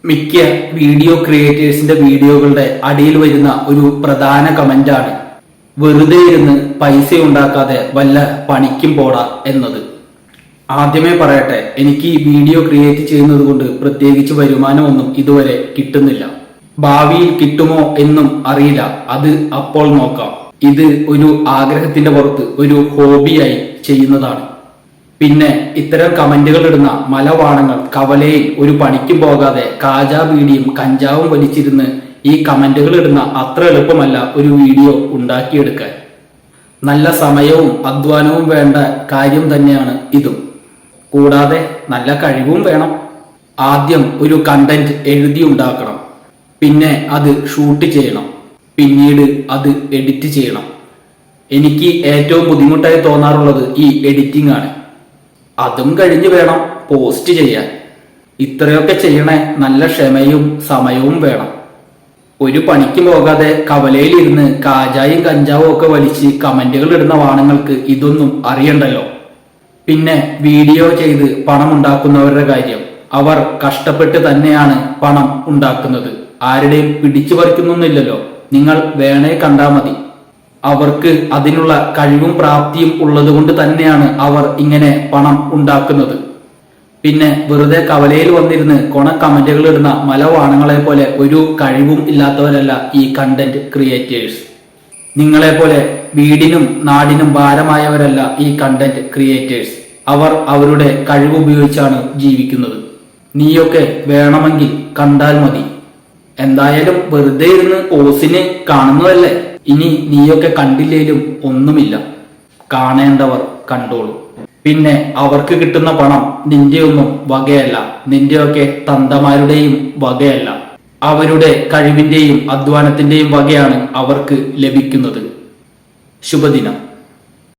മിക്ക വീഡിയോ ക്രിയേറ്റേഴ്സിന്റെ വീഡിയോകളുടെ അടിയിൽ വരുന്ന ഒരു പ്രധാന കമന്റാണ് വെറുതെ ഇരുന്ന് പൈസ ഉണ്ടാക്കാതെ വല്ല പണിക്കും പോടാ എന്നത്. ആദ്യമേ പറയട്ടെ, എനിക്ക് ഈ വീഡിയോ ക്രിയേറ്റ് ചെയ്യുന്നത് കൊണ്ട് പ്രത്യേകിച്ച് വരുമാനമൊന്നും ഇതുവരെ കിട്ടുന്നില്ല. ഭാവിയിൽ കിട്ടുമോ എന്നും അറിയില്ല, അത് അപ്പോൾ നോക്കാം. ഇത് ഒരു ആഗ്രഹത്തിന്റെ പുറത്ത് ഒരു ഹോബിയായി ചെയ്യുന്നതാണ്. പിന്നെ ഇത്തരം കമന്റുകൾ ഇടുന്ന മലവാണങ്ങൾ കവലയിൽ ഒരു പണിക്കും പോകാതെ കാജാ ബീഡിയും കഞ്ചാവും വലിച്ചിരുന്ന് ഈ കമന്റുകൾ ഇടുന്ന അത്ര എളുപ്പമല്ല ഒരു വീഡിയോ ഉണ്ടാക്കിയെടുക്കാൻ. നല്ല സമയവും അധ്വാനവും വേണ്ട കാര്യം തന്നെയാണ് ഇതും. കൂടാതെ നല്ല കഴിവും വേണം. ആദ്യം ഒരു കണ്ടന്റ് എഴുതി ഉണ്ടാക്കണം, പിന്നെ അത് ഷൂട്ട് ചെയ്യണം, പിന്നീട് അത് എഡിറ്റ് ചെയ്യണം. എനിക്ക് ഏറ്റവും ബുദ്ധിമുട്ടായി തോന്നാറുള്ളത് ഈ എഡിറ്റിംഗ് ആണ്. അതും കഴിഞ്ഞ് വേണം പോസ്റ്റ് ചെയ്യാൻ. ഇത്രയൊക്കെ ചെയ്യണേ നല്ല ക്ഷമയും സമയവും വേണം. ഒരു പണിക്ക് പോകാതെ കവലയിൽ ഇരുന്ന് കാജായും കഞ്ചാവും ഒക്കെ വലിച്ച് കമന്റുകൾ ഇടുന്ന വാണങ്ങൾക്ക് ഇതൊന്നും അറിയണ്ടല്ലോ. പിന്നെ വീഡിയോ ചെയ്ത് പണം ഉണ്ടാക്കുന്നവരുടെ കാര്യം, അവർ കഷ്ടപ്പെട്ട് തന്നെയാണ് പണം ഉണ്ടാക്കുന്നത്. ആരുടെയും പിടിച്ചു പറിക്കുന്നൊന്നുമില്ലല്ലോ. നിങ്ങൾ വേണേ കണ്ടാ മതി. അവർക്ക് അതിനുള്ള കഴിവും പ്രാപ്തിയും ഉള്ളത് കൊണ്ട് തന്നെയാണ് അവർ ഇങ്ങനെ പണം ഉണ്ടാക്കുന്നത്. പിന്നെ വെറുതെ കവലയിൽ വന്നിരുന്ന് കമന്റുകൾ ഇടുന്ന മലവാണങ്ങളെ പോലെ ഒരു കഴിവും ഇല്ലാത്തവരല്ല ഈ കണ്ടന്റ് ക്രിയേറ്റേഴ്സ്. നിങ്ങളെ പോലെ വീടിനും നാടിനും ഭാരമായവരല്ല ഈ കണ്ടന്റ് ക്രിയേറ്റേഴ്സ്. അവർ അവരുടെ കഴിവ് ഉപയോഗിച്ചാണ് ജീവിക്കുന്നത്. നീയൊക്കെ വേണമെങ്കിൽ കണ്ടാൽ മതി. എന്തായാലും വെറുതെ ഇരുന്ന് ഓസിന് കാണുന്നതല്ലേ. ഇനി നീയൊക്കെ കണ്ടില്ലേലും ഒന്നുമില്ല, കാണേണ്ടവർ കണ്ടോളൂ. പിന്നെ അവർക്ക് കിട്ടുന്ന പണം നിന്റെയൊന്നും വകയല്ല, നിന്റെയൊക്കെ തന്തമാരുടെയും വകയല്ല. അവരുടെ കഴിവിന്റെയും അധ്വാനത്തിന്റെയും വകയാണ് അവർക്ക് ലഭിക്കുന്നത്. ശുഭദിനം.